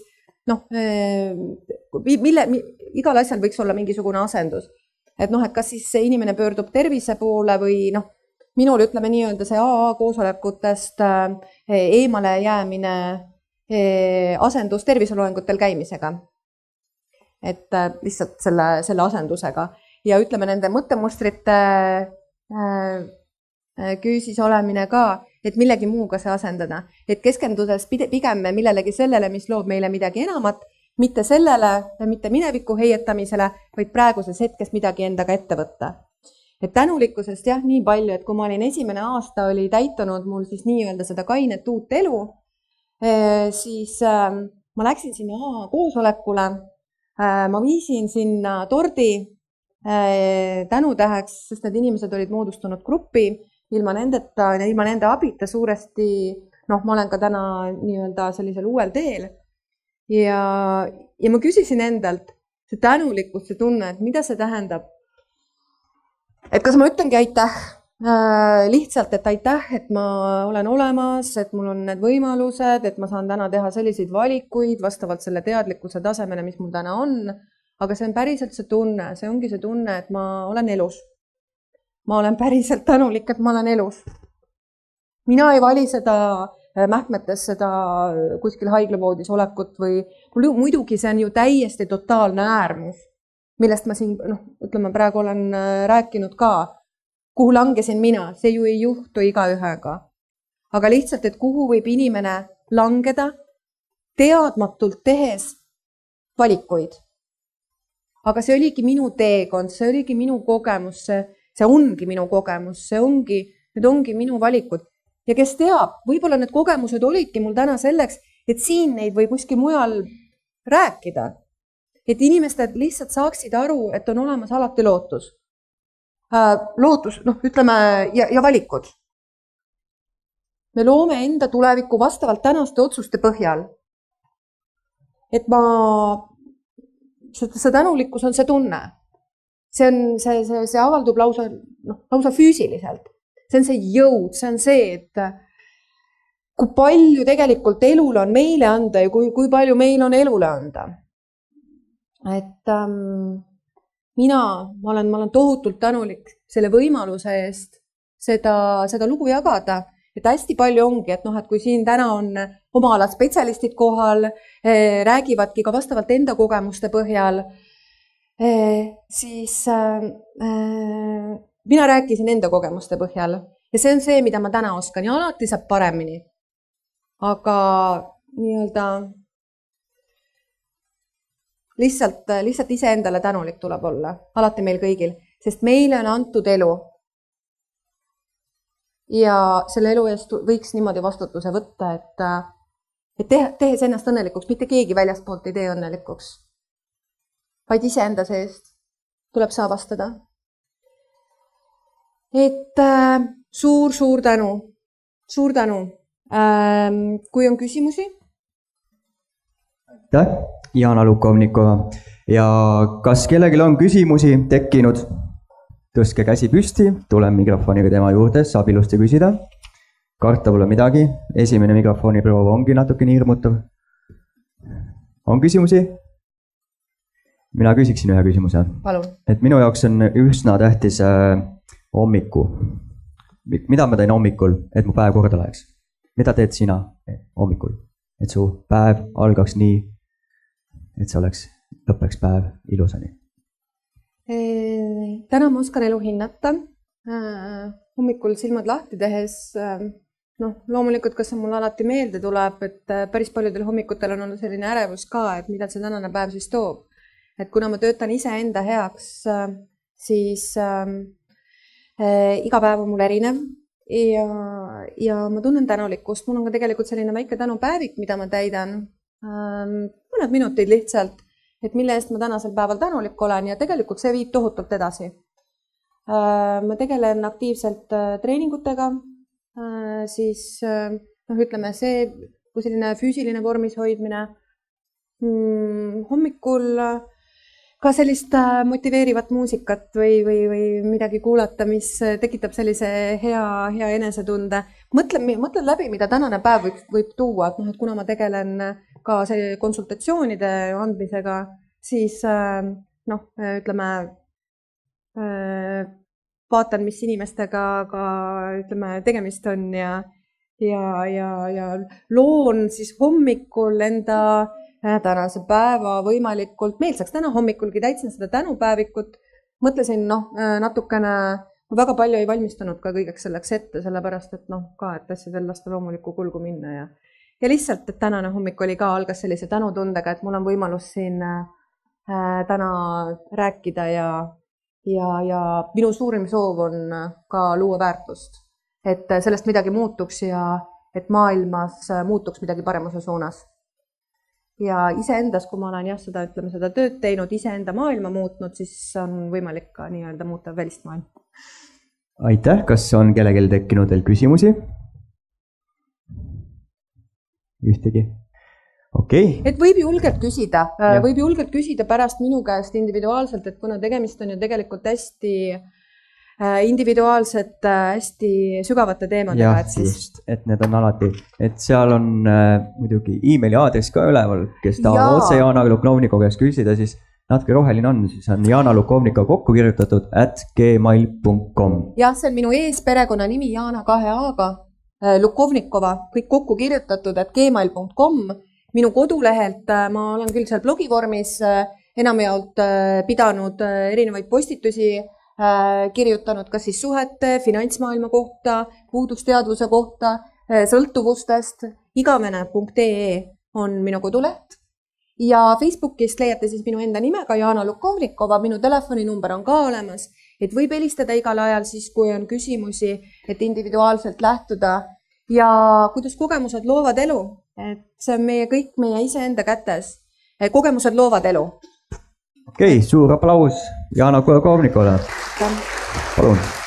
igal asjal võiks olla mingisugune asendus. Et kas siis see inimene pöördub tervise poole või minul ütleme nii-öelda see AA koosolekutest eemale jäämine asendus terviseloengutel käimisega. Et lihtsalt selle asendusega ja ütleme nende mõttemustrite küüsis olemine ka, et millegi muuga see asendada. Et keskendudes pigem millelegi sellele, mis loob meile midagi enamat, mitte sellele, mitte mineviku heietamisele, vaid praeguses hetkes midagi endaga ette võtta. Et tänulikkusest jah, nii palju, et kui ma olin esimene aasta, oli täitunud mul siis nii-öelda seda kainet uut elu, siis ma läksin sinna AA koosolekule, ma viisin sinna tordi tänutäheks, sest need inimesed olid moodustanud gruppi, ilma nende abita suuresti, ma olen ka täna nii-öelda sellisel uuel teel. Ja ma küsisin endalt see tänulikkus, see tunne, et mida see tähendab. Et kas ma ütlengi aitäh, lihtsalt, et aitäh, et ma olen olemas, et mul on need võimalused, et ma saan täna teha selliseid valikuid vastavalt selle teadlikkuse tasemele, mis mul täna on. Aga see on päriselt see tunne, see ongi see tunne, et ma olen elus. Ma olen päriselt tänulik, et ma olen elus. Mina ei vali seda mähkmetes seda kuskil haiglavoodis olekut või muidugi see on ju täiesti totaalne äärmus, millest ma siin, ütleme, praegu olen rääkinud ka, kuhu langesin mina, see ju ei juhtu igaühega. Aga lihtsalt, et kuhu võib inimene langeda teadmatult tehes valikuid. Aga see oligi minu teekond, see oligi minu kogemus, see ongi minu kogemus, need ongi minu valikud. Ja kes teab, võib-olla need kogemused olidki mul täna selleks, et siin neid või kuskil mujal rääkida. Et inimesed lihtsalt saaksid aru, et on olemas alati lootus. Lootus, ütleme, ja valikud. Me loome enda tulevikku vastavalt tänaste otsuste põhjal. Et see tänulikkus on see tunne. See avaldub lausa füüsiliselt. See on see jõud, see on see, et kui palju tegelikult elul on meile anda ja kui palju meil on elule anda. Et ma olen tohutult tänulik selle võimaluse eest seda lugu jagada. Et hästi palju ongi, et kui siin täna on oma ala spetsialistid kohal, räägivadki ka vastavalt enda kogemuste põhjal, siis mina rääkisin enda kogemuste põhjal ja see on see, mida ma täna oskan ja alati saab paremini. Aga lihtsalt iseendale tänulik tuleb olla, alati meil kõigil, sest meile on antud elu. Ja selle elu eest võiks niimoodi vastutuse võtta, et tehes ennast õnnelikuks, mitte keegi väljaspoolt ei tee õnnelikuks, vaid iseenda seest tuleb saavastada. Et suur tänu. Kui on küsimusi? Aitäh, Jana Lukovnikova. Ja kas kellelgi on küsimusi tekkinud? Tõstke käsi püsti, tulen mikrofoniga tema juurde, saab ilusti küsida. Karta pole midagi, esimene mikrofoni proova ongi natuke nii hirmutav. On küsimusi? Mina küsiksin ühe küsimuse. Palun. Et minu jaoks on üsna tähtis hommiku. Mida ma teen hommikul, et mu päev korda läheks? Mida teed sina hommikul? Et su päev algaks nii, et see lõpeks päev ilusani. Täna ma oskan elu hinnata. Hommikul silmad lahti tehes, loomulikult, kas see mul alati meelde tuleb, et päris paljudel hommikutel on olnud selline ärevus ka, et mida see tänane päev siis toob. Et kuna ma töötan iseenda heaks, siis iga päev on mul erinev ja ma tunnen tänulikkust. Mul on ka tegelikult selline väike tänupäevik, mida ma täidan. Mõned minutid lihtsalt, et mille eest ma tänasel päeval tänulik olen ja tegelikult see viib tohutult edasi. Ma tegelen aktiivselt treeningutega, siis ütleme see, kui selline füüsiline vormis hoidmine. Hommikul ka sellist motiveerivat muusikat või midagi kuulata, mis tekitab sellise hea enesetunde. Mõtlen läbi, mida tänane päev võib tuua, et kuna ma tegelen ka konsultatsioonide andmisega, siis ütleme, vaatan, mis inimestega ka tegemist on ja loon siis hommikul enda tänase päeva võimalikult meelsaks. Täna hommikulgi täitsin seda tänupäevikut. Mõtlesin natukene, väga palju ei valmistunud ka kõigeks selleks ette, sellepärast, et et asjadel lasta loomulikku kulgu minna ja lihtsalt, et tänane hommik oli ka algas sellise tänutundega, et mul on võimalus siin täna rääkida ja minu suurim soov on ka luua väärtust, et sellest midagi muutuks ja et maailmas muutuks midagi paremuse suunas. Ja iseendas, kui ma olen seda tööd teinud, iseenda maailma muutnud, siis on võimalik ka nii-öelda muuta välist maailma. Aitäh, kas on kellelgi tekkinud veel küsimusi? Ühtegi? Okei. Et võib julgelt küsida pärast minu käest individuaalselt, et kuna tegemist on ju tegelikult hästi individuaalsed, hästi sügavate teemadega. Jah, just, et need on alati, et seal on muidugi emaili aadress ka üleval, kes tahab otse Jana Lukovnikova käest küsida, siis natuke roheline on, siis on Jana Lukovnikova kokku kirjutatud @gmail.com. Jah, see on minu eesperekonna nimi Jana 2 A-ga. Lukovnikova, kõik kokku kirjutatud, et gmail.com. Minu kodulehelt ma olen küll seal blogivormis enamjaolt pidanud erinevaid postitusi, kirjutanud kas siis suhete, finantsmaailma kohta, puudusteadvuse kohta, sõltuvustest. igavene.ee on minu koduleht. Ja Facebookist leiate siis minu enda nimega Jana Lukovnikova, minu telefoninumber on ka olemas, et võib helistada igal ajal siis, kui on küsimusi, et individuaalselt lähtuda ja kuidas kogemused loovad elu, et see on kõik meie iseenda kätes. Kogemused loovad elu. Okei, suur aplaus Jana Lukovnikovale. Palun.